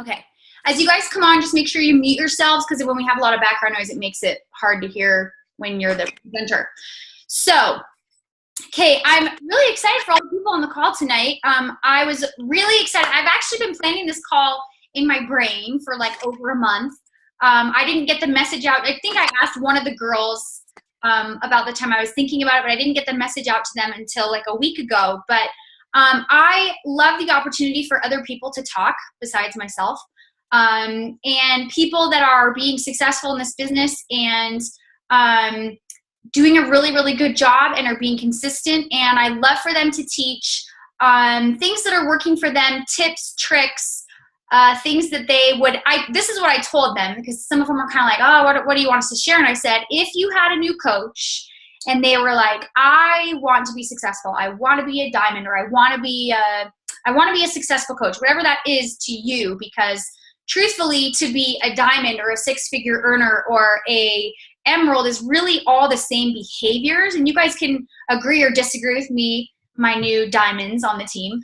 Okay. As you guys come on, just make sure you mute yourselves because when we have a lot of background noise, it makes it hard to hear when you're the presenter. So, okay, I'm really excited for all the people on the call tonight. I was really excited. I've actually been planning this call in my brain for like over a month. I didn't get the message out. I think I asked one of the girls about the time I was thinking about it, but I didn't get the message out to them until like a week ago. But I love the opportunity for other people to talk besides myself, and people that are being successful in this business and doing a really, really good job and are being consistent. And I love for them to teach things that are working for them, tips, tricks, things that they would, this is what I told them, because some of them are kind of like, oh, what do you want us to share? And I said, if you had a new coach and they were like, I want to be successful, I want to be a diamond, or I want to be a successful coach, whatever that is to you, because truthfully, to be a diamond or a six-figure earner or a emerald is really all the same behaviors. And you guys can agree or disagree with me, my new diamonds on the team.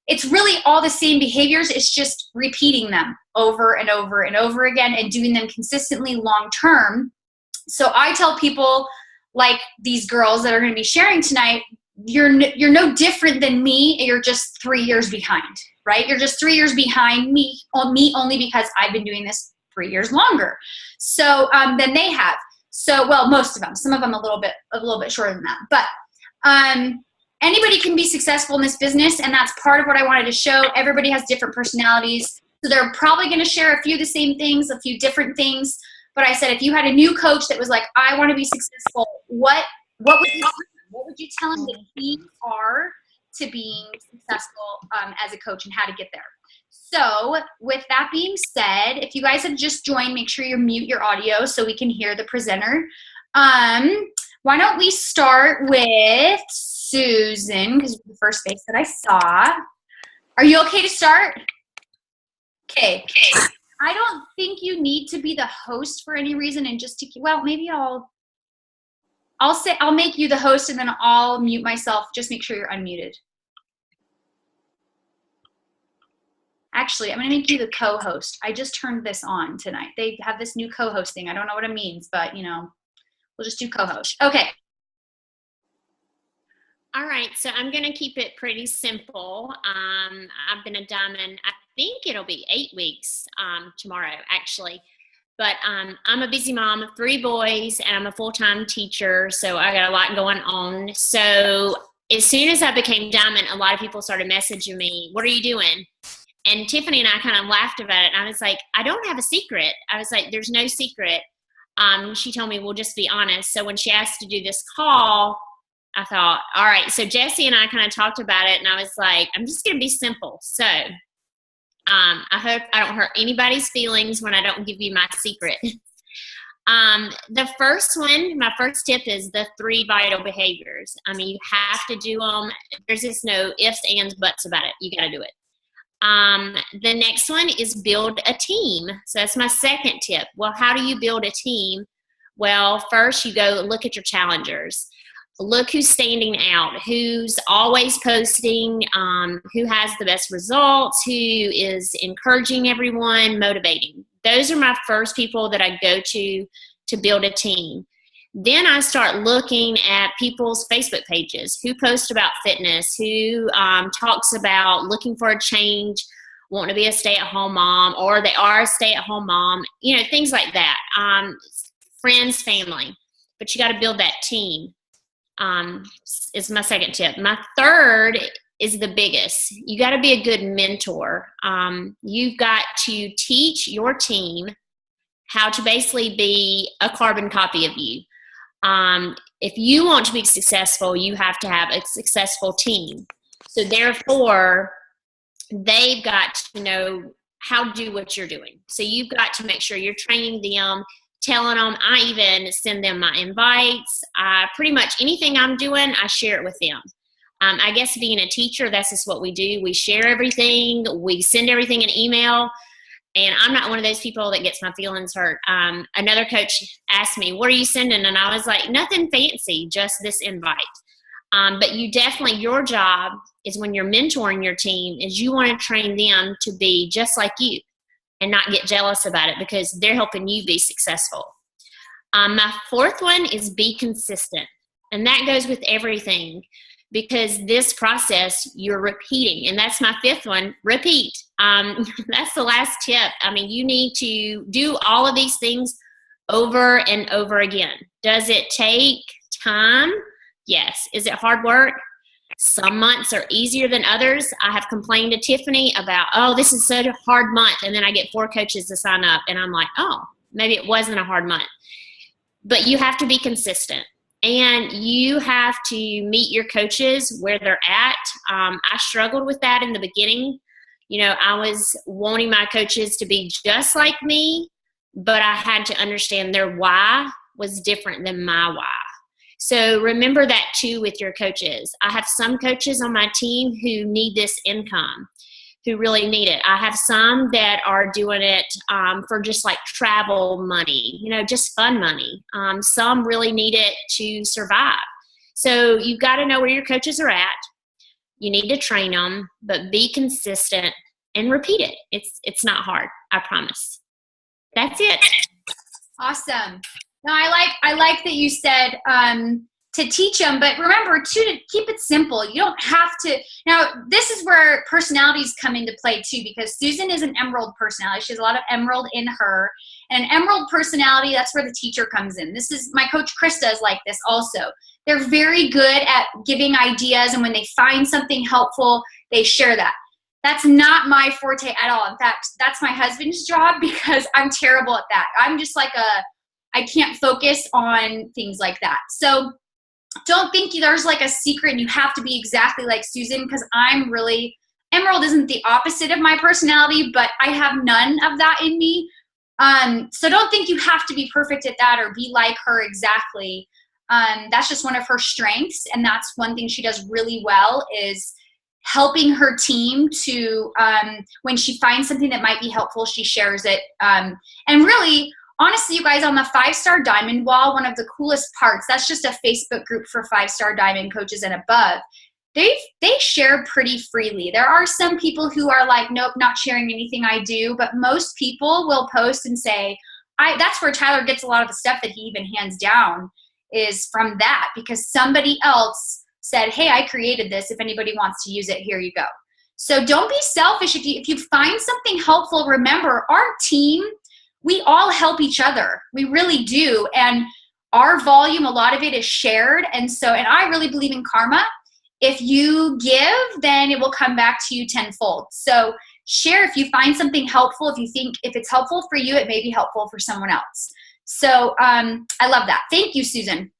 It's really all the same behaviors. It's just repeating them over and over and over again and doing them consistently long term. So I tell people like these girls that are going to be sharing tonight, you're no different than me. You're just 3 years behind, right? You're just 3 years behind me only because I've been doing this 3 years longer. So than they have. So, well, most of them. Some of them a little bit shorter than that. But anybody can be successful in this business, and that's part of what I wanted to show. Everybody has different personalities, so they're probably going to share a few of the same things, a few different things. But I said, if you had a new coach that was like, I want to be successful, what would you tell them the keys are to being successful as a coach and how to get there? So with that being said, if you guys have just joined, make sure you mute your audio so we can hear the presenter. Why don't we start with Susan, because you're the first face that I saw. Are you okay to start? Okay. I don't think you need to be the host for any reason, and just to, well, maybe I'll make you the host and then I'll mute myself. Just make sure you're unmuted. Actually, I'm going to make you the co-host. I just turned this on tonight. They have this new co-host thing. I don't know what it means, but, you know, we'll just do co-host. Okay. All right. So I'm going to keep it pretty simple. I've been a diamond, I think it'll be 8 weeks tomorrow, actually. But I'm a busy mom of 3 boys, and I'm a full-time teacher, so I got a lot going on. So as soon as I became diamond, a lot of people started messaging me, what are you doing? And Tiffany and I kind of laughed about it. And I was like, I don't have a secret. I was like, there's no secret. She told me, well, just be honest. So when she asked to do this call, I thought, all right. So Jesse and I kind of talked about it, and I was like, I'm just going to be simple. So I hope I don't hurt anybody's feelings when I don't give you my secret. The first one, my first tip is the 3 vital behaviors. I mean, you have to do them. There's just no ifs, ands, buts about it. You got to do it. The next one is build a team. So that's my second tip. Well, how do you build a team? Well, first you go look at your challengers. Look who's standing out, who's always posting, who has the best results, who is encouraging everyone, motivating. Those are my first people that I go to build a team. Then I start looking at people's Facebook pages, who post about fitness, who talks about looking for a change, want to be a stay-at-home mom, or they are a stay-at-home mom, you know, things like that. Friends, family. But you got to build that team. Is my second tip. My third is the biggest. You got to be a good mentor. You've got to teach your team how to basically be a carbon copy of you. If you want to be successful, you have to have a successful team. So therefore, they've got to know how to do what you're doing. So you've got to make sure you're training them, telling them. I even send them my invites. Pretty much anything I'm doing, I share it with them. I guess being a teacher, that's just what we do. We share everything. We send everything in email. And I'm not one of those people that gets my feelings hurt. Another coach asked me, what are you sending? And I was like, nothing fancy, just this invite. But you definitely, your job is when you're mentoring your team is you want to train them to be just like you. and not get jealous about it because they're helping you be successful. My fourth one is be consistent. And that goes with everything, because this process you're repeating. And that's my fifth one, repeat. That's the last tip. I mean, you need to do all of these things over and over again. Does it take time? Yes. Is it hard work? Some months are easier than others. I have complained to Tiffany about, oh, this is such a hard month. And then I get 4 coaches to sign up. And I'm like, oh, maybe it wasn't a hard month. But you have to be consistent. And you have to meet your coaches where they're at. I struggled with that in the beginning. I was wanting my coaches to be just like me, but I had to understand their why was different than my why. So remember that too with your coaches. I have some coaches on my team who need this income, who really need it. I have some that are doing it for just like travel money, just fun money. Some really need it to survive. So you've got to know where your coaches are at. You need to train them, but be consistent and repeat it. It's not hard, I promise. That's it. Awesome. No, I like that you said to teach them, but remember too, to keep it simple. You don't have to. Now, this is where personalities come into play too, because Susan is an emerald personality. She has a lot of emerald in her. And an emerald personality, that's where the teacher comes in. This is, my coach Krista is like this also. They're very good at giving ideas, and when they find something helpful, they share that. That's not my forte at all. In fact, that's my husband's job, because I'm terrible at that. I'm just like I can't focus on things like that. So don't think there's like a secret and you have to be exactly like Susan, because Emerald isn't the opposite of my personality, but I have none of that in me. So don't think you have to be perfect at that or be like her exactly. That's just one of her strengths, and that's one thing she does really well, is helping her team to, when she finds something that might be helpful, she shares it. And really, honestly, you guys, on the 5-Star Diamond Wall, one of the coolest parts, that's just a Facebook group for 5-Star Diamond coaches and above. They share pretty freely. There are some people who are like, nope, not sharing anything I do, but most people will post and say, that's where Tyler gets a lot of the stuff that he even hands down, is from that, because somebody else said, hey, I created this. If anybody wants to use it, here you go. So don't be selfish. If you find something helpful, remember, our team, we all help each other. We really do. And our volume, a lot of it is shared. And I really believe in karma. If you give, then it will come back to you tenfold. So share if you find something helpful. If it's helpful for you, it may be helpful for someone else. So I love that. Thank you, Susan.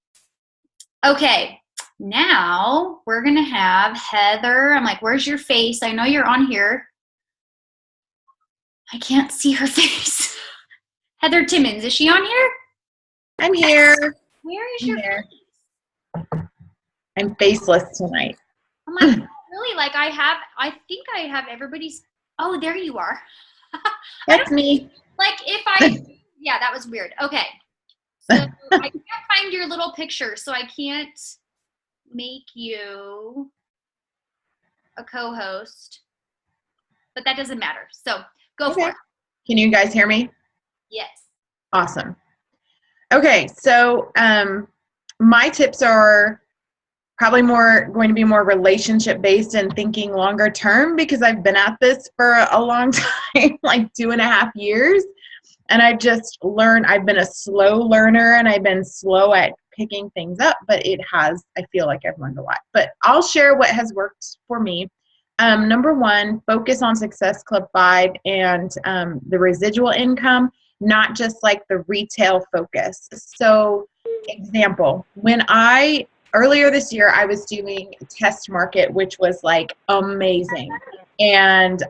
Okay, now we're going to have Heather. I'm like, where's your face? I know you're on here. I can't see her face. Heather Timmons, is she on here? I'm here. Where is your face? I'm faceless tonight. I'm like, really? Like I think I have everybody's. Oh, there you are. That's me. Like yeah, that was weird. Okay. So I can't find your little picture, so I can't make you a co-host, but that doesn't matter. So go for it. Can you guys hear me? Yes. Awesome. Okay, so my tips are probably going to be more relationship based and thinking longer term, because I've been at this for a long time, like 2.5 years. And I've just learned, I've been a slow learner and I've been slow at picking things up, but I feel like I've learned a lot. But I'll share what has worked for me. Number 1, focus on Success Club 5 and the residual income, not just like the retail focus. So example, earlier this year, I was doing a test market, which was like amazing. And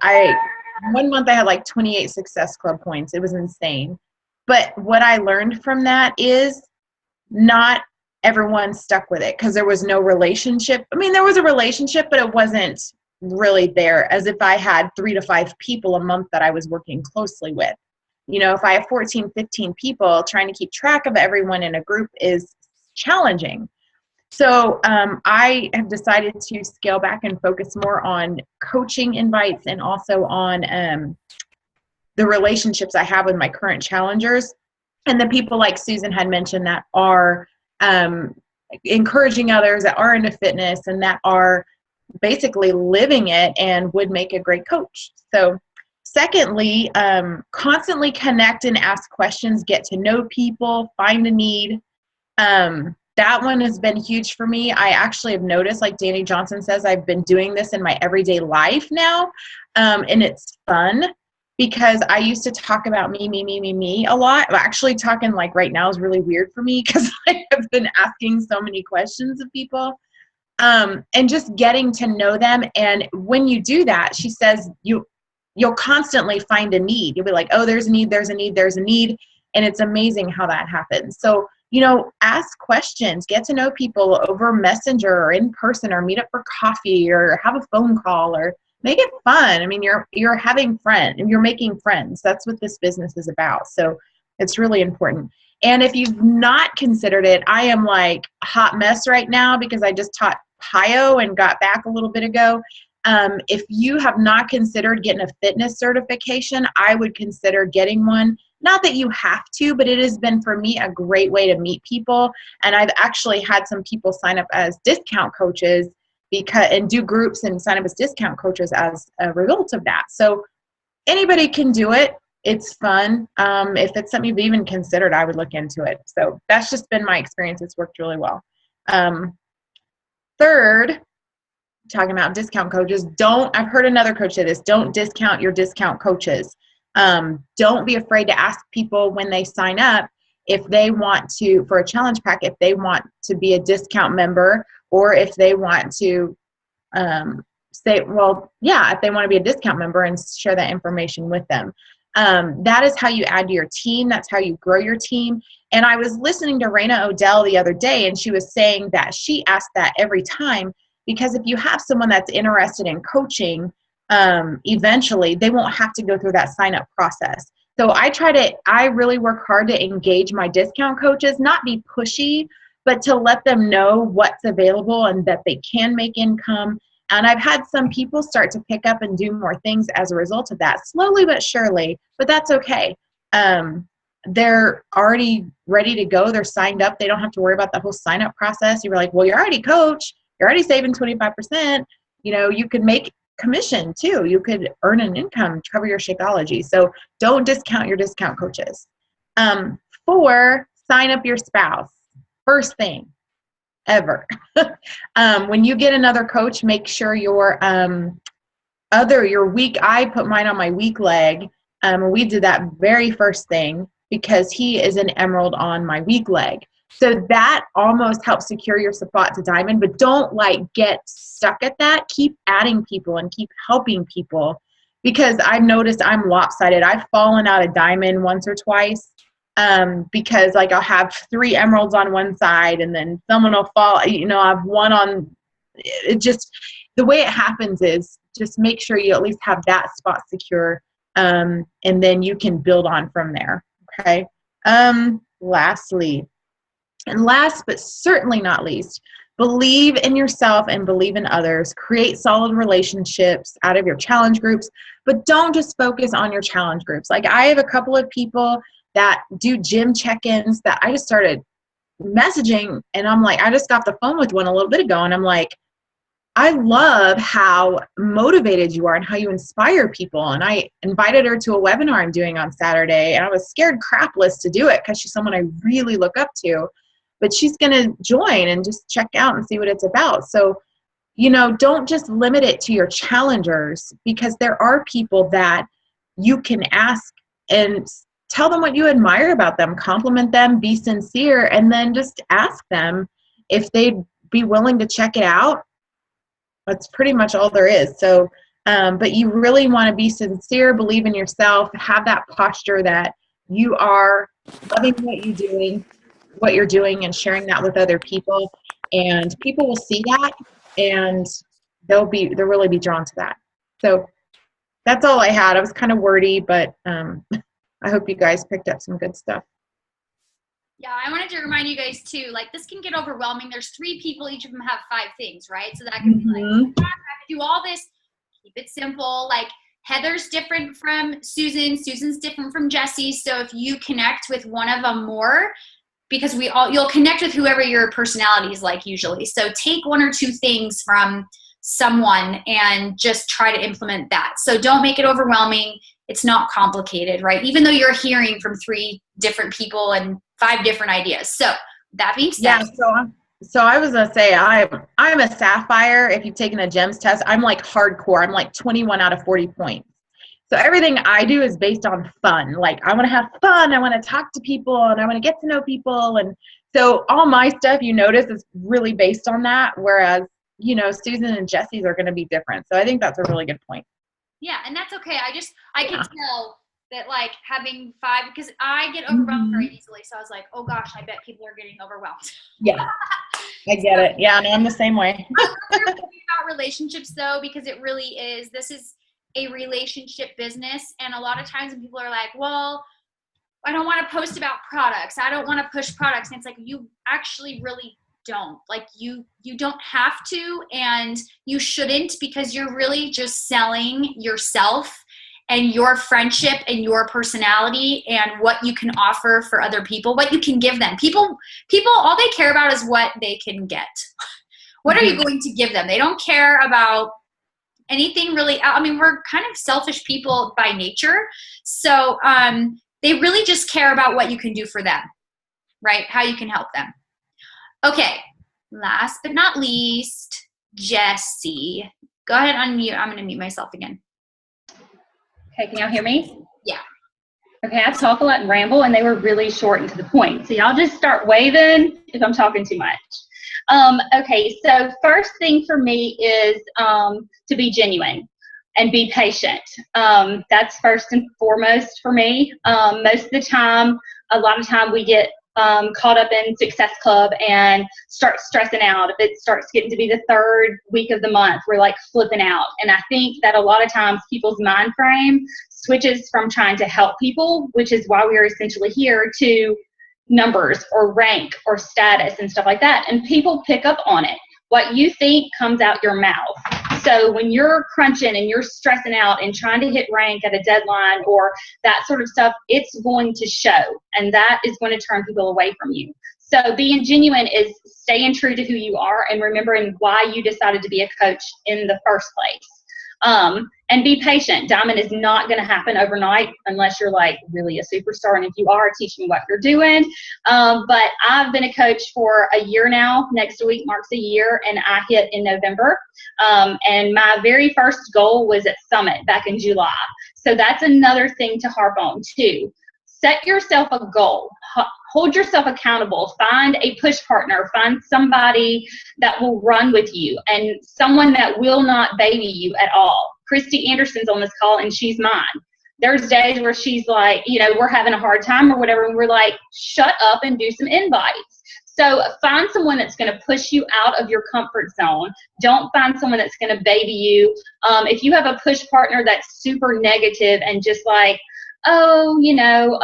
one month I had like 28 Success Club points. It was insane. But what I learned from that is not everyone stuck with it, because there was no relationship. I mean, there was a relationship, but it wasn't really there, as if I had 3 to 5 people a month that I was working closely with. If I have 14, 15 people, trying to keep track of everyone in a group is challenging. So I have decided to scale back and focus more on coaching invites, and also on the relationships I have with my current challengers, and the people like Susan had mentioned that are encouraging others, that are into fitness, and that are basically living it and would make a great coach. So secondly, constantly connect and ask questions, get to know people, find a need. That one has been huge for me. I actually have noticed, like Danny Johnson says, I've been doing this in my everyday life now. And it's fun because I used to talk about me a lot. Actually talking like right now is really weird for me because I have been asking so many questions of people. And just getting to know them. And when you do that, she says, you'll constantly find a need. You'll be like, oh, there's a need, there's a need, there's a need. And it's amazing how that happens. So, ask questions, get to know people over Messenger or in person, or meet up for coffee, or have a phone call, or make it fun. I mean, you're having friends and you're making friends. That's what this business is about. So it's really important. And if you've not considered it, I am like a hot mess right now because I just taught PIO and got back a little bit ago. If you have not considered getting a fitness certification, I would consider getting one. Not that you have to, but it has been for me a great way to meet people. And I've actually had some people sign up as discount coaches and do groups and sign up as discount coaches as a result of that. So anybody can do it. It's fun. If it's something you've even considered, I would look into it. So that's just been my experience. It's worked really well. Third, talking about discount coaches, I've heard another coach say this, don't discount your discount coaches. Don't be afraid to ask people when they sign up if they want to, for a challenge pack, if they want to be a discount member, or if they want to say, well, yeah, if they want to be a discount member, and share that information with them. That is how you add to your team. That's how you grow your team. And I was listening to Raina Odell the other day, and she was saying that she asked that every time, because if you have someone that's interested in coaching, eventually they won't have to go through that sign-up process. So I really work hard to engage my discount coaches, not be pushy, but to let them know what's available and that they can make income. And I've had some people start to pick up and do more things as a result of that, slowly but surely, but that's okay. They're already ready to go. They're signed up. They don't have to worry about the whole sign-up process. You're like, well, you're already coach. You're already saving 25%. You could make commission too. You could earn an income to cover your Shakeology. So don't discount your discount coaches. 4, sign up your spouse. First thing ever. When you get another coach, make sure your weak, I put mine on my weak leg. We did that very first thing because he is an emerald on my weak leg. So that almost helps secure your spot to diamond, but don't get stuck at that. Keep adding people and keep helping people, because I've noticed I'm lopsided. I've fallen out of diamond once or twice because I'll have 3 emeralds on one side and then someone will fall, I've one on it. Just the way it happens is just make sure you at least have that spot secure. And then you can build on from there. Okay. Lastly, and last but certainly not least, believe in yourself and believe in others. Create solid relationships out of your challenge groups, but don't just focus on your challenge groups. I have a couple of people that do gym check-ins that I just started messaging, and I'm like, I just got off the phone with one a little bit ago, and I'm like, I love how motivated you are and how you inspire people. And I invited her to a webinar I'm doing on Saturday, and I was scared crapless to do it because she's someone I really look up to. But she's going to join and just check out and see what it's about. So, don't just limit it to your challengers, because there are people that you can ask and tell them what you admire about them, compliment them, be sincere, and then just ask them if they'd be willing to check it out. That's pretty much all there is. So, but you really want to be sincere, believe in yourself, have that posture that you are loving what you're doing and sharing that with other people, and people will see that and they'll really be drawn to that. So that's all I had. I was kind of wordy, but I hope you guys picked up some good stuff. Yeah, I wanted to remind you guys too, this can get overwhelming. There's 3 people, each of them have 5 things, right? So that can be I have to do all this, keep it simple. Heather's different from Susan. Susan's different from Jessie. So if you connect with one of them more, because you'll connect with whoever your personality is like usually. So take one or two things from someone and just try to implement that. So don't make it overwhelming. It's not complicated, right? Even though you're hearing from 3 different people and 5 different ideas. So that being said. Yeah, so I was gonna say I'm a sapphire. If you've taken a GEMS test, I'm like hardcore. I'm like 21 out of 40 points. So everything I do is based on fun. Like I want to have fun. I want to talk to people and I want to get to know people. And so all my stuff you notice is really based on that. Whereas, you know, Susan and Jessie's are going to be different. So I think that's a really good point. Yeah. And that's okay. I can tell that like having 5, because I get overwhelmed very easily. So I was like, oh gosh, I bet people are getting overwhelmed. Yeah. I get it. Yeah. No, I'm the same way. I love about relationships though, because it really is, this is a relationship business. And a lot of times when people are like, well, I don't want to post about products. I don't want to push products. And it's like, you actually really don't. Like you don't have to, and you shouldn't, because you're really just selling yourself and your friendship and your personality and what you can offer for other people, what you can give them. People, all they care about is what they can get. What are you going to give them? They don't care about anything really. I mean, we're kind of selfish people by nature. So they really just care about what you can do for them, right? How you can help them. Okay, last but not least, Jessie. Go ahead, unmute. I'm going to mute myself again. Okay, can y'all hear me? Yeah. Okay, I talk a lot and ramble, and they were really short and to the point. So y'all just start waving if I'm talking too much. Okay, so first thing for me is to be genuine and be patient. That's first and foremost for me. Most of the time, a lot of time we get caught up in Success Club and start stressing out. If it starts getting to be the 3rd week of the month, we're like flipping out. And I think that a lot of times people's mind frame switches from trying to help people, which is why we are essentially here, to numbers or rank or status and stuff like that. And people pick up on it. What you think comes out your mouth. So when you're crunching and you're stressing out and trying to hit rank at a deadline or that sort of stuff, it's going to show, and that is going to turn people away from you. So being genuine is staying true to who you are and remembering why you decided to be a coach in the first place. And be patient. Diamond is not going to happen overnight unless you're like really a superstar. And if you are, teach me what you're doing. But I've been a coach for a year now. Next week marks a year, and I hit in November. And my very first goal was at Summit back in July. So that's another thing to harp on too. Set yourself a goal. Hold yourself accountable. Find a push partner. Find somebody that will run with you and someone that will not baby you at all. Christy Anderson's on this call, and she's mine. There's days where she's like, you know, we're having a hard time or whatever, and we're like, shut up and do some invites. So find someone that's going to push you out of your comfort zone. Don't find someone that's going to baby you. If you have a push partner that's super negative and just like, oh, you know,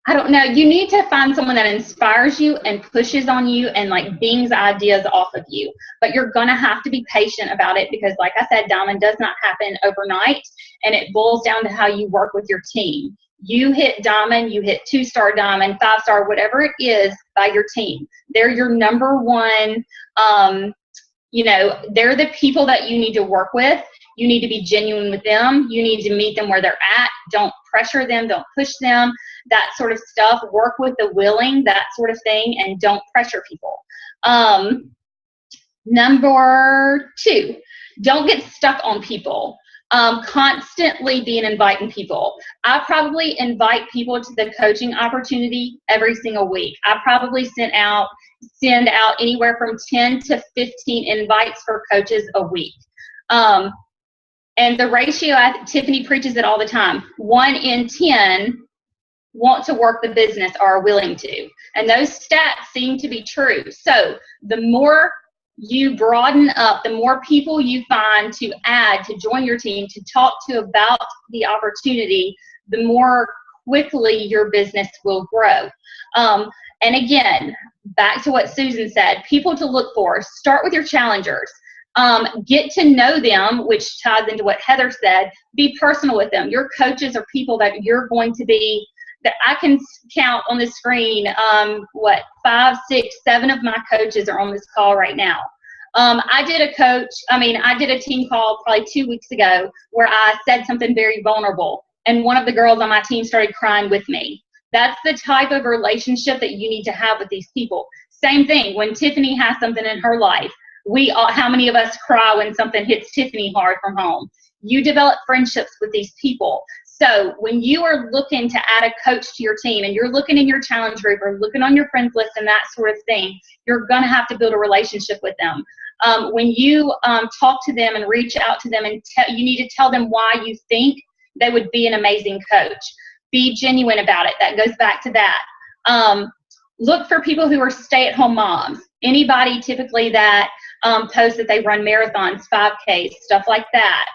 I don't know. You need to find someone that inspires you and pushes on you and like bings ideas off of you. But you're going to have to be patient about it because, like I said, Diamond does not happen overnight, and it boils down to how you work with your team. You hit Diamond, you hit 2-star Diamond, 5-star, whatever it is, by your team. They're your number one, you know, they're the people that you need to work with. You need to be genuine with them. You need to meet them where they're at. Don't pressure them. Don't push them. That sort of stuff. Work with the willing, that sort of thing, and don't pressure people. Number 2, don't get stuck on people. Constantly being inviting people. I probably invite people to the coaching opportunity every single week. I probably send out anywhere from 10 to 15 invites for coaches a week. And the ratio, Tiffany preaches it all the time, 1 in 10 want to work the business or are willing to. And those stats seem to be true. So the more you broaden up, the more people you find to add, to join your team, to talk to about the opportunity, the more quickly your business will grow. And again, back to what Susan said, people to look for, start with your challengers. Get to know them, which ties into what Heather said. Be personal with them. Your coaches are people that you're going to be, that I can count on the screen, 5, 6, 7 of my coaches are on this call right now. I did a team call probably 2 weeks ago where I said something very vulnerable, and one of the girls on my team started crying with me. That's the type of relationship that you need to have with these people. Same thing, when Tiffany has something in her life, how many of us cry when something hits Tiffany hard from home? You develop friendships with these people. So when you are looking to add a coach to your team and you're looking in your challenge group or looking on your friends list and that sort of thing, you're going to have to build a relationship with them. When you talk to them and reach out to them, and you need to tell them why you think they would be an amazing coach. Be genuine about it. That goes back to that. Look for people who are stay-at-home moms. Anybody typically that posts that they run marathons, 5Ks, stuff like that.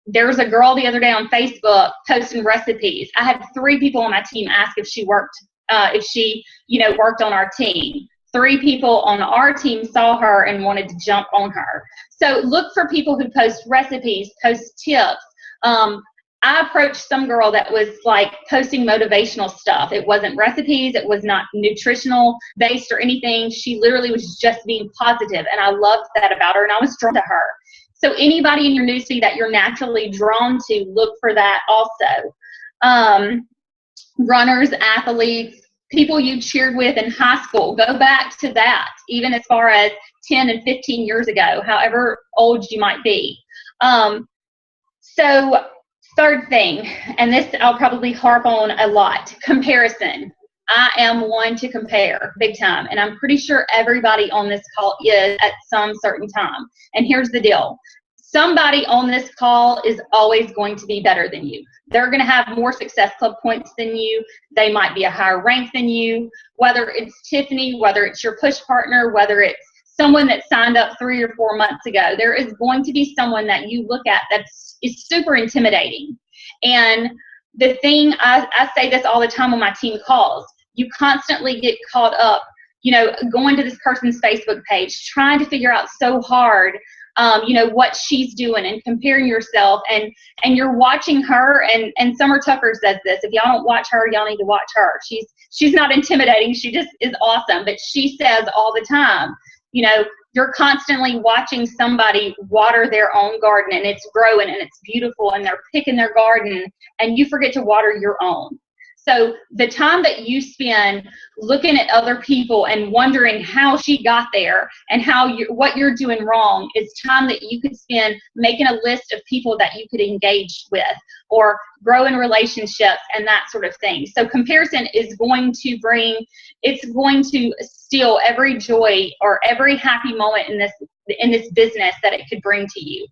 There was a girl the other day on Facebook posting recipes. I had 3 people on my team ask if she worked on our team. 3 people on our team saw her and wanted to jump on her. So look for people who post recipes, post tips. I approached some girl that was like posting motivational stuff. It wasn't recipes. It was not nutritional based or anything. She literally was just being positive, and I loved that about her, and I was drawn to her. So anybody in your newsfeed that you're naturally drawn to, look for that also. Runners, athletes, people you cheered with in high school, go back to that, even as far as 10 and 15 years ago, however old you might be. So third thing, and this I'll probably harp on a lot, comparison. I am one to compare big time, and I'm pretty sure everybody on this call is at some certain time. And here's the deal. Somebody on this call is always going to be better than you. They're going to have more Success Club points than you. They might be a higher rank than you, whether it's Tiffany, whether it's your push partner, whether it's someone that signed up 3 or 4 months ago. There is going to be someone that you look at that is super intimidating. And the thing, I say this all the time on my team calls, you constantly get caught up, going to this person's Facebook page, trying to figure out so hard, what she's doing and comparing yourself, and you're watching her, and Summer Tucker says this, if y'all don't watch her, y'all need to watch her. She's not intimidating, she just is awesome, but she says all the time, you're constantly watching somebody water their own garden, and it's growing and it's beautiful and they're picking their garden, and you forget to water your own. So the time that you spend looking at other people and wondering how she got there and what you're doing wrong is time that you could spend making a list of people that you could engage with or grow in relationships and that sort of thing. So comparison is going to steal every joy or every happy moment in this business that it could bring to you.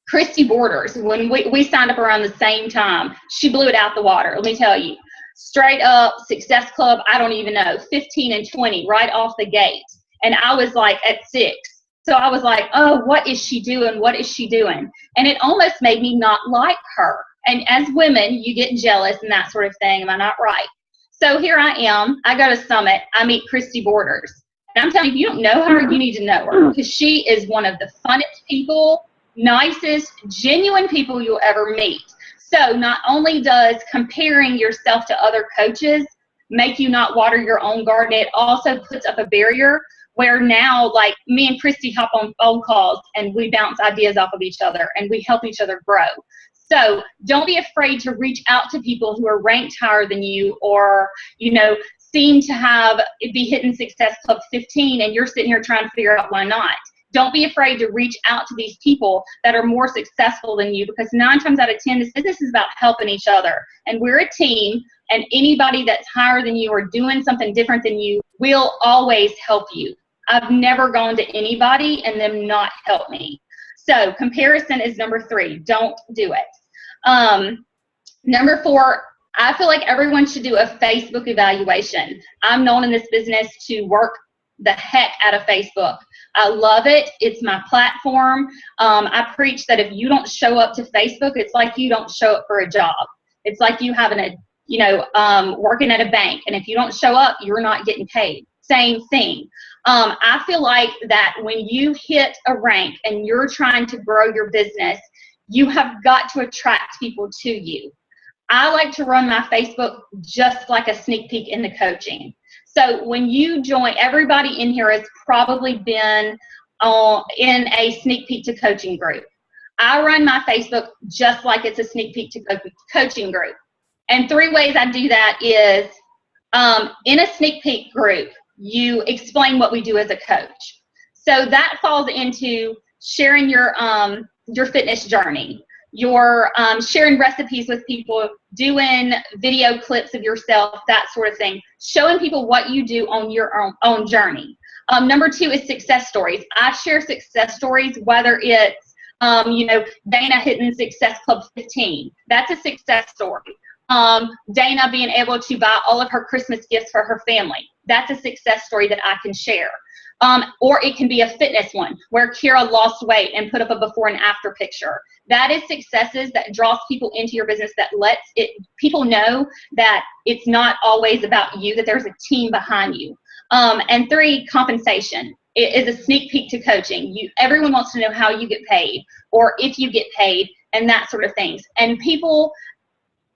Christy Borders, when we signed up around the same time, she blew it out the water. Let me tell you, straight up Success Club, I don't even know, 15 and 20 right off the gate. And I was like at 6. So I was like, oh, what is she doing? What is she doing? And it almost made me not like her. And as women, you get jealous and that sort of thing. Am I not right? So here I am. I go to Summit. I meet Christy Borders. And I'm telling you, if you don't know her, you need to know her, because she is one of the funnest people, nicest, genuine people you'll ever meet. So not only does comparing yourself to other coaches make you not water your own garden, it also puts up a barrier where now, like, me and Christy hop on phone calls and we bounce ideas off of each other and we help each other grow. So don't be afraid to reach out to people who are ranked higher than you, or, seem to be hitting Success Club 15 and you're sitting here trying to figure out why not. Don't be afraid to reach out to these people that are more successful than you, because 9 times out of 10, this business is about helping each other. And we're a team, and anybody that's higher than you or doing something different than you will always help you. I've never gone to anybody and them not help me. So comparison is number 3. Don't do it. Number 4, I feel like everyone should do a Facebook evaluation. I'm known in this business to work the heck out of Facebook. I love it. It's my platform. I preach that if you don't show up to Facebook, it's like you don't show up for a job. It's like you having working at a bank. And if you don't show up, you're not getting paid. same thing. I feel like that when you hit a rank and you're trying to grow your business, you have got to attract people to you. I like to run my Facebook just like a sneak peek in the coaching. So when you join, everybody in here has probably been in a sneak peek to coaching group. I run my Facebook just like it's a sneak peek to coaching group. And 3 ways I do that is in a sneak peek group, you explain what we do as a coach. So that falls into sharing your fitness journey, your sharing recipes with people, doing video clips of yourself, that sort of thing, showing people what you do on your own journey. Number 2 is success stories. I share success stories, whether it's Dana hitting Success Club 15. That's a success story. Dana being able to buy all of her Christmas gifts for her family. That's a success story that I can share. Or it can be a fitness one where Kira lost weight and put up a before and after picture. That is successes that draws people into your business, that lets people know that it's not always about you, that there's a team behind you. And 3, compensation. It is a sneak peek to coaching. Everyone wants to know how you get paid or if you get paid and that sort of things. And people,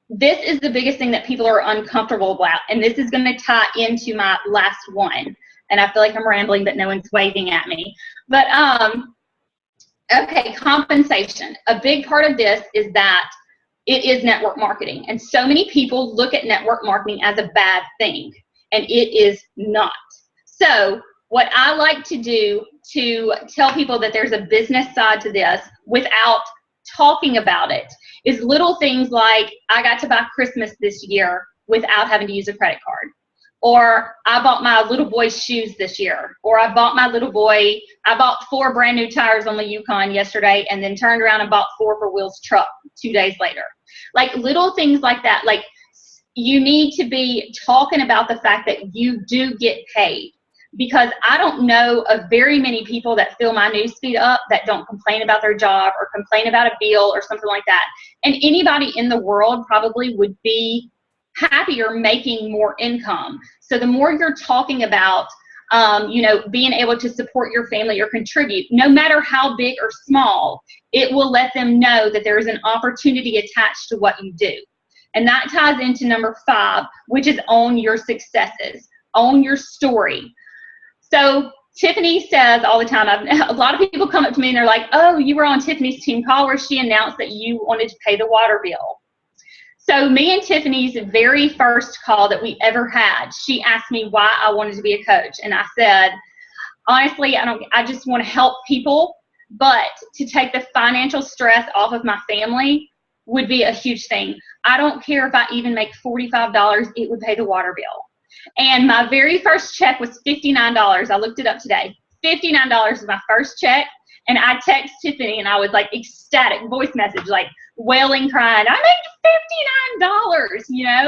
this is the biggest thing that people are uncomfortable about. And this is going to tie into my last one. And I feel like I'm rambling, but no one's waving at me. But, okay, compensation. A big part of this is that it is network marketing. And so many people look at network marketing as a bad thing, and it is not. So what I like to do to tell people that there's a business side to this without talking about it is little things like, I got to buy Christmas this year without having to use a credit card. Or I bought my little boy's shoes this year. Or I bought 4 brand new tires on the Yukon yesterday and then turned around and bought 4 for Will's truck 2 days later. Like little things like that. Like you need to be talking about the fact that you do get paid. Because I don't know of very many people that fill my newsfeed up that don't complain about their job or complain about a bill or something like that. And anybody in the world probably would be happier making more income. So the more you're talking about, being able to support your family or contribute, no matter how big or small, it will let them know that there is an opportunity attached to what you do. And that ties into number 5, which is own your successes, own your story. So Tiffany says all the time, a lot of people come up to me and they're like, oh, you were on Tiffany's team call where she announced that you wanted to pay the water bill. So me and Tiffany's very first call that we ever had, she asked me why I wanted to be a coach. And I said, honestly, I just want to help people, but to take the financial stress off of my family would be a huge thing. I don't care if I even make $45, it would pay the water bill. And my very first check was $59. I looked it up today. $59 was my first check. And I texted Tiffany and I was like ecstatic, voice message, like wailing, crying. I made $59,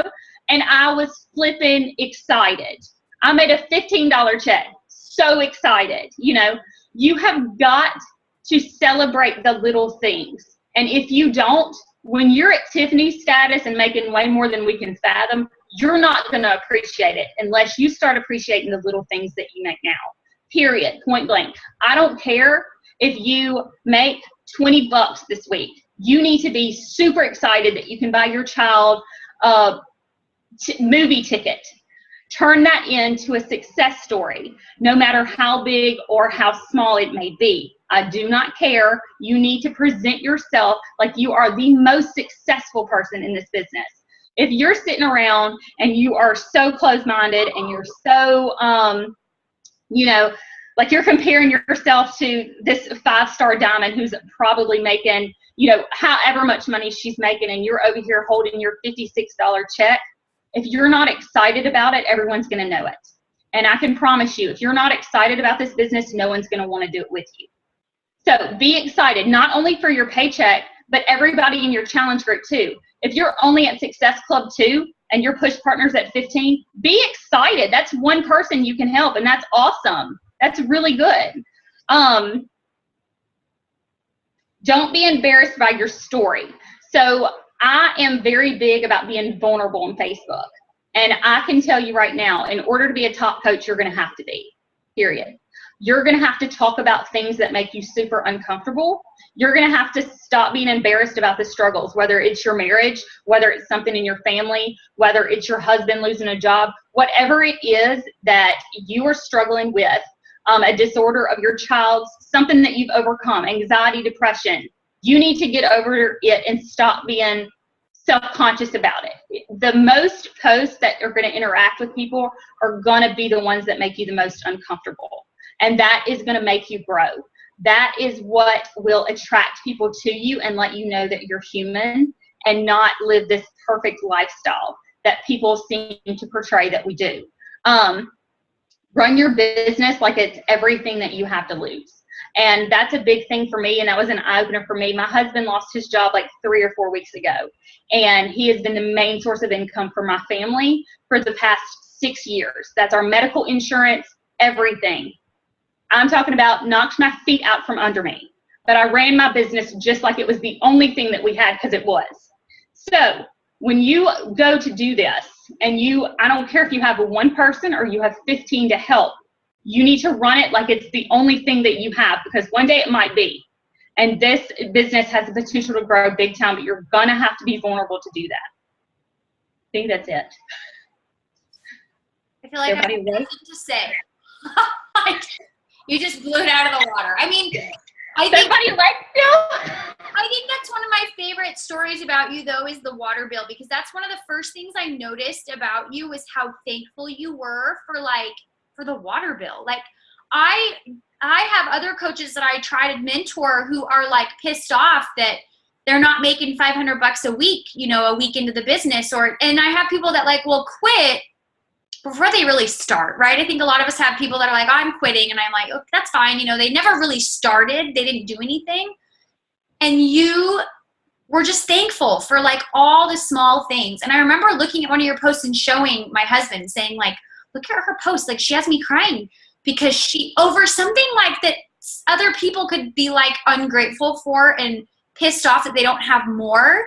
and I was flipping excited. I made a $15 check. So excited. You have got to celebrate the little things. And if you don't, when you're at Tiffany's status and making way more than we can fathom, you're not going to appreciate it unless you start appreciating the little things that you make now. Period. Point blank. I don't care if you make $20 this week. You need to be super excited that you can buy your child a movie ticket. Turn that into a success story, no matter how big or how small it may be. I do not care. You need to present yourself like you are the most successful person in this business. If you're sitting around and you are so closed-minded and you're so, like you're comparing yourself to this 5-star diamond who's probably making, however much money she's making, and you're over here holding your $56 check, if you're not excited about it, everyone's going to know it. And I can promise you, if you're not excited about this business, no one's going to want to do it with you. So be excited, not only for your paycheck, but everybody in your challenge group too. If you're only at Success Club 2 and your push partner's at 15, be excited. That's one person you can help, and that's awesome. That's really good. Don't be embarrassed by your story. So I am very big about being vulnerable on Facebook. And I can tell you right now, in order to be a top coach, you're going to have to be, period. You're going to have to talk about things that make you super uncomfortable. You're going to have to stop being embarrassed about the struggles, whether it's your marriage, whether it's something in your family, whether it's your husband losing a job, whatever it is that you are struggling with, a disorder of your child's, something that you've overcome, anxiety, depression. You need to get over it and stop being self-conscious about it. The most posts that are going to interact with people are going to be the ones that make you the most uncomfortable. And that is going to make you grow. That is what will attract people to you and let you know that you're human and not live this perfect lifestyle that people seem to portray that we do. Run your business like it's everything that you have to lose. And that's a big thing for me, and that was an eye-opener for me. My husband lost his job like 3 or 4 weeks ago, and he has been the main source of income for my family for the past 6 years. That's our medical insurance, everything. I'm talking about knocked my feet out from under me. But I ran my business just like it was the only thing that we had, because it was. So when you go to do this, and I don't care if you have one person or you have 15 to help, you need to run it like it's the only thing that you have, because one day it might be. And this business has the potential to grow big time, but you're going to have to be vulnerable to do that. I think that's it. I feel like I have nothing to say. You just blew it out of the water. I mean, I think that's one of my favorite stories about you, though, is the water bill, because that's one of the first things I noticed about you was how thankful you were for the water bill. Like, I have other coaches that I try to mentor who are like pissed off that they're not making $500 a week, a week into the business, and I have people that like will quit before they really start, right? I think a lot of us have people that are like, I'm quitting, and I'm like, oh, that's fine. They never really started. They didn't do anything. And you were just thankful for like all the small things. And I remember looking at one of your posts and showing my husband, saying like, look at her post. Like, she has me crying because she, over something like that other people could be like ungrateful for and pissed off that they don't have more.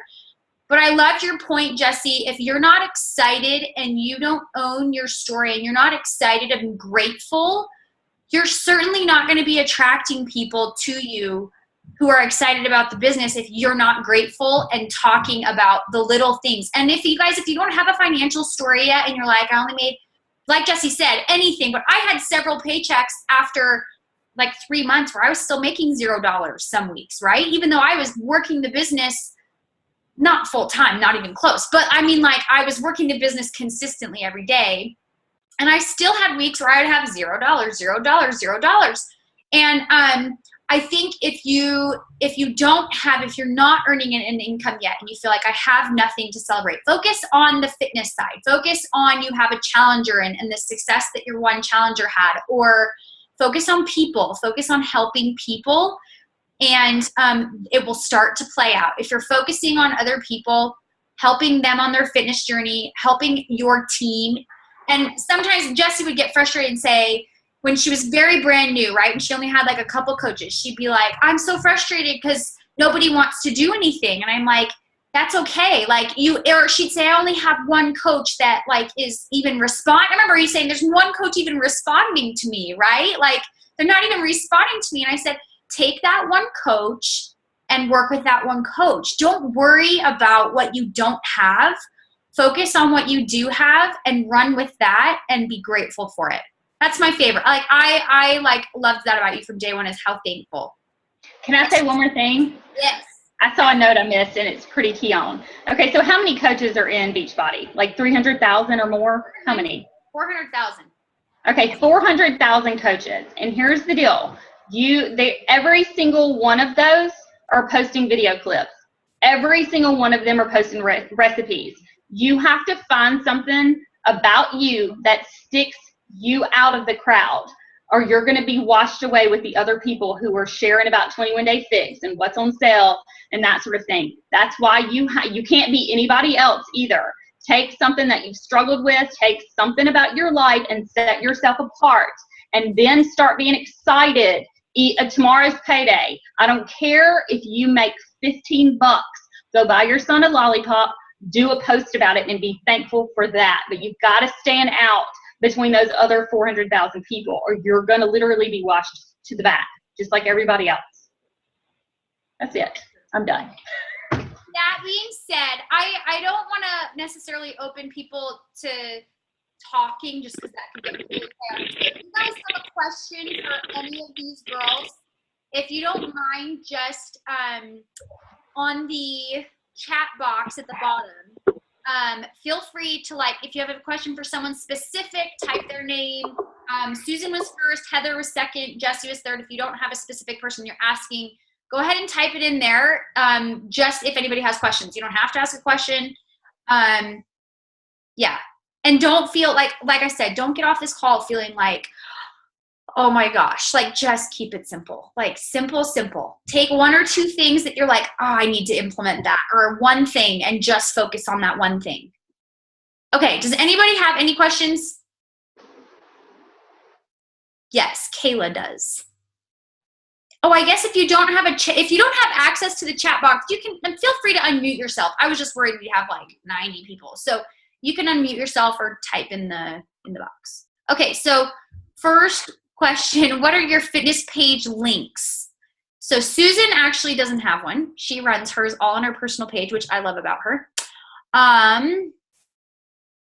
But I loved your point, Jessie. If you're not excited and you don't own your story and you're not excited and grateful, you're certainly not going to be attracting people to you who are excited about the business if you're not grateful and talking about the little things. And if you don't have a financial story yet and you're like, I only made, like Jessie said, anything, but I had several paychecks after like 3 months where I was still making $0 some weeks, right? Even though I was working the business not full time, not even close. But I mean, like, I was working the business consistently every day, and I still had weeks where I would have $0, $0, $0. And I think if you're not earning an income yet and you feel like I have nothing to celebrate, focus on the fitness side. Focus on you have a challenger and the success that your one challenger had, or focus on people. Focus on helping people. And it will start to play out. If you're focusing on other people, helping them on their fitness journey, helping your team. And sometimes Jessie would get frustrated and say, when she was very brand new, right, and she only had like a couple coaches, she'd be like, I'm so frustrated because nobody wants to do anything. And I'm like, that's okay. Like, or she'd say, I only have one coach that like is even respond. I remember you saying there's one coach even responding to me, right? Like, they're not even responding to me. And I said, take that one coach and work with that one coach. Don't worry about what you don't have. Focus on what you do have and run with that and be grateful for it. That's my favorite. Like, I like loved that about you from day one, is how thankful. Can I say one more thing? Yes. I saw a note I missed, and it's pretty key on. Okay, so how many coaches are in Beachbody? Like 300,000 or more? How many? 400,000. Okay, 400,000 coaches. And here's the deal. Every single one of those are posting video clips. Every single one of them are posting recipes. You have to find something about you that sticks you out of the crowd, or you're going to be washed away with the other people who are sharing about 21 Day Fix and what's on sale and that sort of thing. That's why you can't be anybody else either. Take something that you've struggled with, take something about your life and set yourself apart, and then start being excited. Tomorrow's payday. I don't care if you make $15. Go buy your son a lollipop. do a post about it and be thankful for that. But you've got to stand out between those other 400,000 people, or you're going to literally be washed to the back, just like everybody else. That's it. I'm done. That being said, I don't want to necessarily open people to talking just because that can get really chaotic. If you guys have a question for any of these girls, if you don't mind, just on the chat box at the bottom, feel free to, like, if you have a question for someone specific, type their name. Susan was first, Heather was second, Jessie was third. If you don't have a specific person you're asking, go ahead and type it in there, just if anybody has questions. You don't have to ask a question. Yeah. And don't feel like I said, don't get off this call feeling like, oh my gosh, like, just keep it simple. Like, simple. Take one or two things that you're like, oh, I need to implement that, or one thing, and just focus on that one thing. Okay, does anybody have any questions? Yes, Kayla does. Oh, I guess if you don't have if you don't have access to the chat box, you can feel free to unmute yourself. I was just worried we have like 90 people. So you can unmute yourself or type in the box. Okay, so first question, what are your fitness page links? So Susan actually doesn't have one. She runs hers all on her personal page, which I love about her. And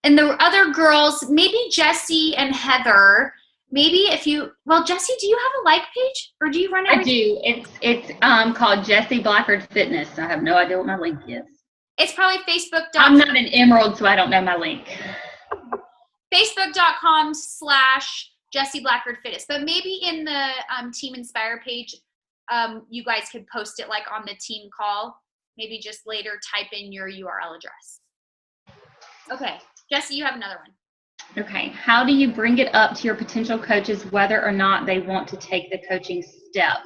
the other girls, maybe Jessie and Heather, maybe if you, well, Jessie, do you have a like page, or do you run everything? I do. It's called Jessie Blackard Fitness. I have no idea what my link is. It's probably Facebook. I'm not an emerald, so I don't know my link. Facebook.com/Jessie Blackard Fitness. But maybe in the Team Inspire page, you guys could post it like on the team call. Maybe just later type in your URL address. Okay, Jessie, you have another one. Okay, how do you bring it up to your potential coaches whether or not they want to take the coaching step?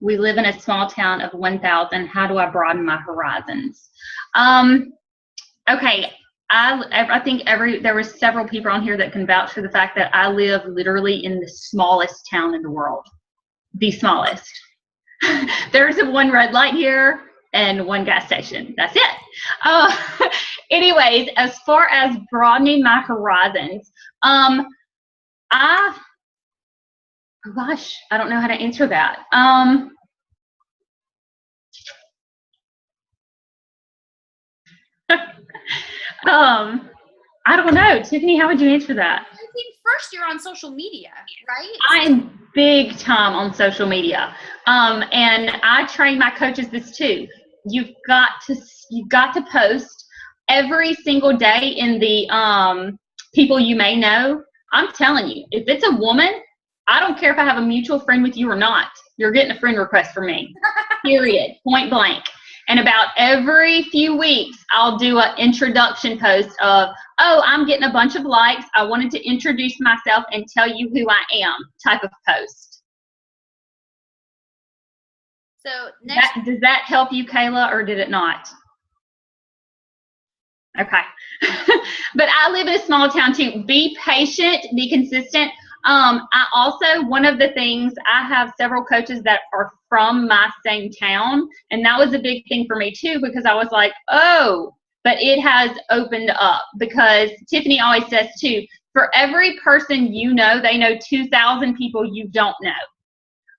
We live in a small town of 1,000. How do I broaden my horizons? Okay, I think there were several people on here that can vouch for the fact that I live literally in the smallest town in the world. The smallest. There's one red light here and one gas station. That's it. Anyways, as far as broadening my horizons, oh gosh, I don't know how to answer that. I don't know. Tiffany, how would you answer that? I think first you're on social media, right? I'm big time on social media. And I train my coaches this too. You've got to post every single day in the people you may know. I'm telling you, if it's a woman, I don't care if I have a mutual friend with you or not. You're getting a friend request from me. Period. Point blank. And about every few weeks, I'll do an introduction post of, oh, I'm getting a bunch of likes. I wanted to introduce myself and tell you who I am type of post. So next, does that help you, Kayla, or did it not? Okay. But I live in a small town too. Be patient, be consistent. I also, one of the things, I have several coaches that are from my same town, and that was a big thing for me too, because I was like, oh, but it has opened up, because Tiffany always says too, for every person you know, they know 2,000 people you don't know.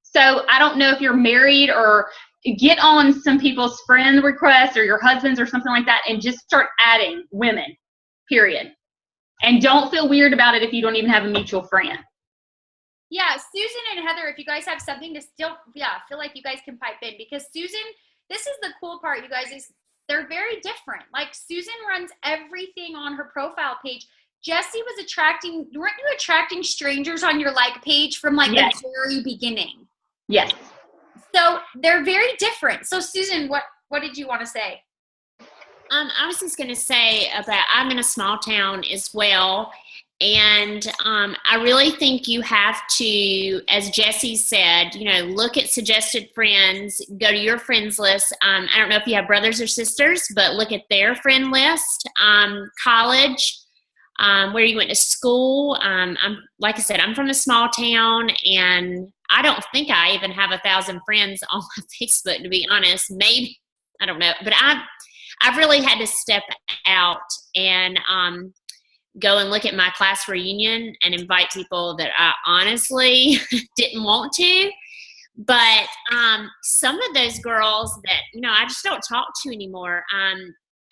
So I don't know if you're married, or get on some people's friend requests or your husband's or something like that, and just start adding women, period. And don't feel weird about it if you don't even have a mutual friend. Yeah, Susan and Heather, if you guys have something to still, feel like you guys can pipe in, because Susan, this is the cool part, you guys, is they're very different. Like, Susan runs everything on her profile page. Jessie weren't you attracting strangers on your like page from like Yes. the very beginning? Yes. So they're very different. So Susan, what did you want to say? I was just going to say I'm in a small town as well. And I really think you have to, as Jessie said, look at suggested friends, go to your friends list. I don't know if you have brothers or sisters, but look at their friend list. College, where you went to school. Like I said, I'm from a small town, and I don't think I even have 1,000 friends on my Facebook, to be honest. Maybe, I don't know. But I've really had to step out and go and look at my class reunion and invite people that I honestly didn't want to. But some of those girls that, I just don't talk to anymore,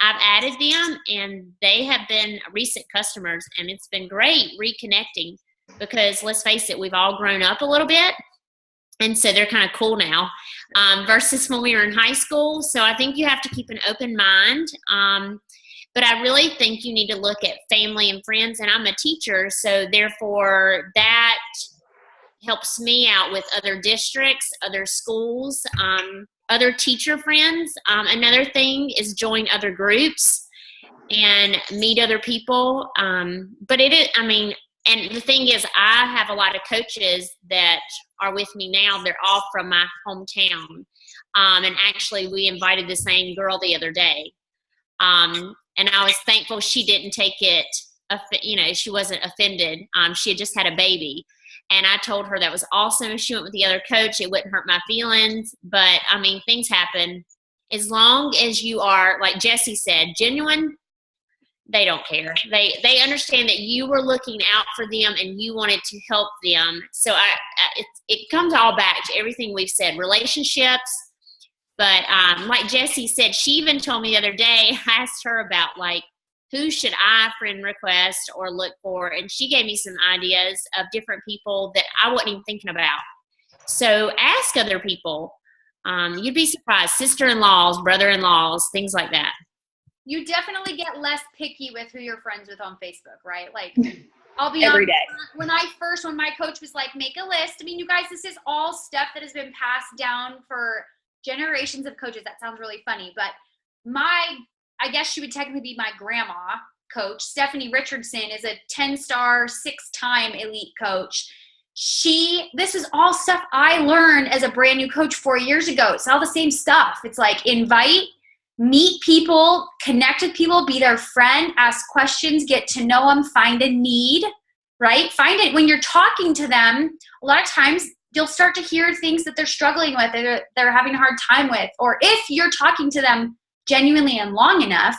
I've added them, and they have been recent customers, and it's been great reconnecting because, let's face it, we've all grown up a little bit, and so they're kind of cool now versus when we were in high school. So I think you have to keep an open mind, but I really think you need to look at family and friends, and I'm a teacher, so therefore that helps me out with other districts, other schools, other teacher friends. Another thing is join other groups and meet other people. But it is, and the thing is, I have a lot of coaches that are with me now. They're all from my hometown. And actually, we invited the same girl the other day. And I was thankful she didn't take it, she wasn't offended. She had just had a baby. And I told her that was awesome if she went with the other coach. It wouldn't hurt my feelings. But, things happen. As long as you are, like Jesse said, genuine, they don't care. They understand that you were looking out for them and you wanted to help them. So it comes all back to everything we've said, relationships. But like Jessie said, she even told me the other day, I asked her about, who should I friend request or look for? And she gave me some ideas of different people that I wasn't even thinking about. So ask other people. You'd be surprised. Sister-in-laws, brother-in-laws, things like that. You definitely get less picky with who you're friends with on Facebook, right? I'll be every honest, day. when my coach was like, make a list. You guys, this is all stuff that has been passed down for generations of coaches. That sounds really funny, but I guess she would technically be my grandma coach. Stephanie Richardson is a 10-star, 6-time elite coach. This is all stuff I learned as a brand new coach 4 years ago. It's all the same stuff. It's invite, meet people, connect with people, be their friend, ask questions, get to know them, find a need, right? Find it when you're talking to them. A lot of times you'll start to hear things that they're struggling with, they're having a hard time with, or if you're talking to them genuinely and long enough,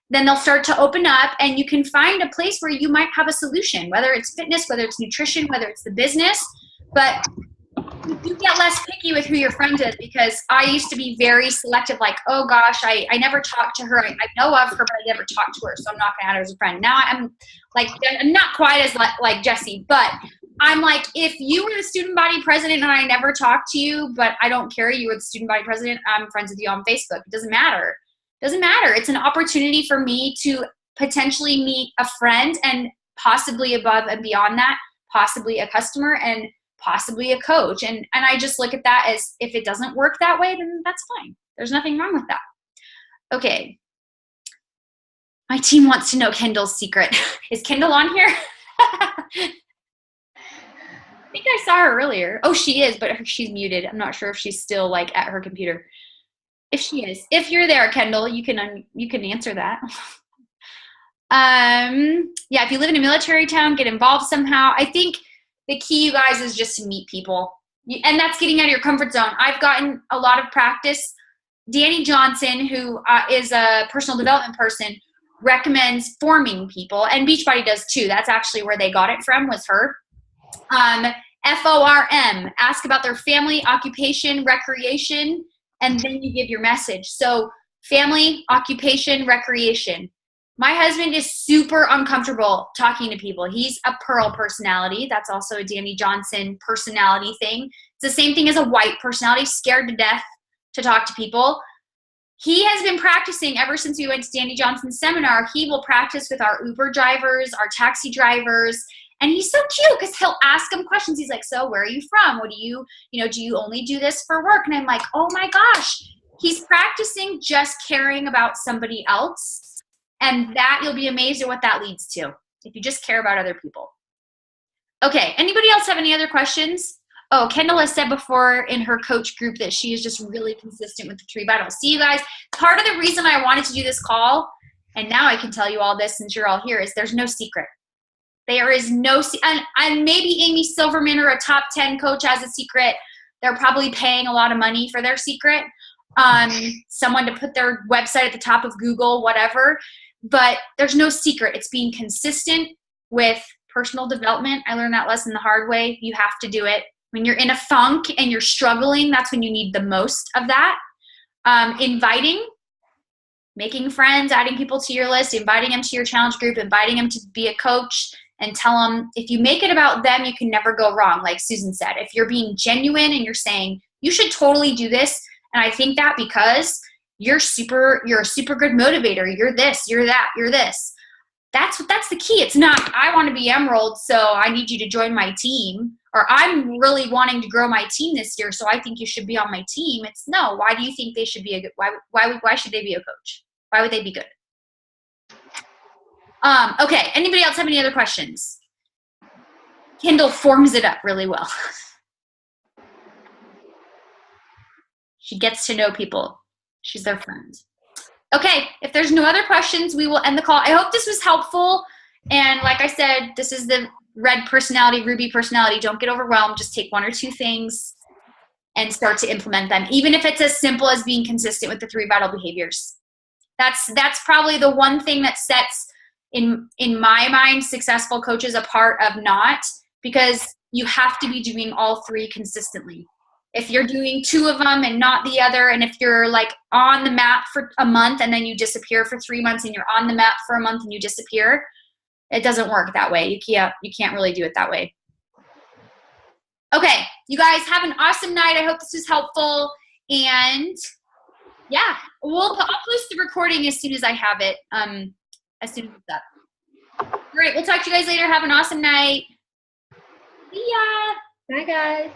then they'll start to open up and you can find a place where you might have a solution, whether it's fitness, whether it's nutrition, whether it's the business. But you get less picky with who your friend is, because I used to be very selective, oh gosh, I never talked to her. I know of her, but I never talked to her, so I'm not going to add her as a friend. Now I'm not quite as like Jessie, but I'm if you were the student body president and I never talked to you, but I don't care, you were the student body president, I'm friends with you on Facebook. It doesn't matter. It's an opportunity for me to potentially meet a friend, and possibly above and beyond that, possibly a customer and possibly a coach. And I just look at that as, if it doesn't work that way, then that's fine. There's nothing wrong with that. Okay. My team wants to know Kendall's secret. Is Kendall on here? I think I saw her earlier. Oh, she is, but she's muted. I'm not sure if she's still at her computer. If she is, if you're there, Kendall, you can answer that. Yeah, if you live in a military town, get involved somehow. I think the key, you guys, is just to meet people, and that's getting out of your comfort zone. I've gotten a lot of practice. Danny Johnson, who is a personal development person, recommends forming people, and Beachbody does too. That's actually where they got it from, was her. FORM, ask about their family, occupation, recreation, and then you give your message. So family, occupation, recreation. My husband is super uncomfortable talking to people. He's a Pearl personality. That's also a Danny Johnson personality thing. It's the same thing as a white personality, scared to death to talk to people. He has been practicing ever since we went to Danny Johnson's seminar. He will practice with our Uber drivers, our taxi drivers. And he's so cute because he'll ask them questions. He's like, so where are you from? What do you only do this for work? And I'm like, oh my gosh, he's practicing just caring about somebody else. And that, you'll be amazed at what that leads to if you just care about other people. Okay, anybody else have any other questions? Oh, Kendall has said before in her coach group that she is just really consistent with the 3 vitals. See, you guys, part of the reason I wanted to do this call, and now I can tell you all this since you're all here, is there's no secret. There is no and maybe Amy Silverman or a top 10 coach has a secret. They're probably paying a lot of money for their secret. someone to put their website at the top of Google, whatever. But there's no secret. It's being consistent with personal development. I learned that lesson the hard way. You have to do it. When you're in a funk and you're struggling, that's when you need the most of that. Inviting, making friends, adding people to your list, inviting them to your challenge group, inviting them to be a coach, and tell them if you make it about them, you can never go wrong. Like Susan said, if you're being genuine and you're saying, you should totally do this, and I think that because you're a super good motivator, you're this, you're that, you're this. That's the key. It's not, I want to be Emerald, so I need you to join my team, or I'm really wanting to grow my team this year, so I think you should be on my team. It's no, why do you think they should be a good, why should they be a coach? Why would they be good? Okay, anybody else have any other questions? Kendall forms it up really well. She gets to know people. She's their friend. Okay, if there's no other questions, we will end the call. I hope this was helpful. And like I said, this is the red personality, ruby personality. Don't get overwhelmed. Just take one or two things and start to implement them, even if it's as simple as being consistent with the 3 vital behaviors. That's probably the one thing that sets, in my mind, successful coaches apart of not, because you have to be doing all 3 consistently. If you're doing 2 of them and not the other, and if you're like on the map for a month and then you disappear for 3 months, and you're on the map for a month and you disappear, it doesn't work that way. You can't really do it that way. Okay, you guys have an awesome night. I hope this was helpful. And yeah, I'll post the recording as soon as I have it, as soon as it's up. All right, we'll talk to you guys later. Have an awesome night. See ya. Bye, guys.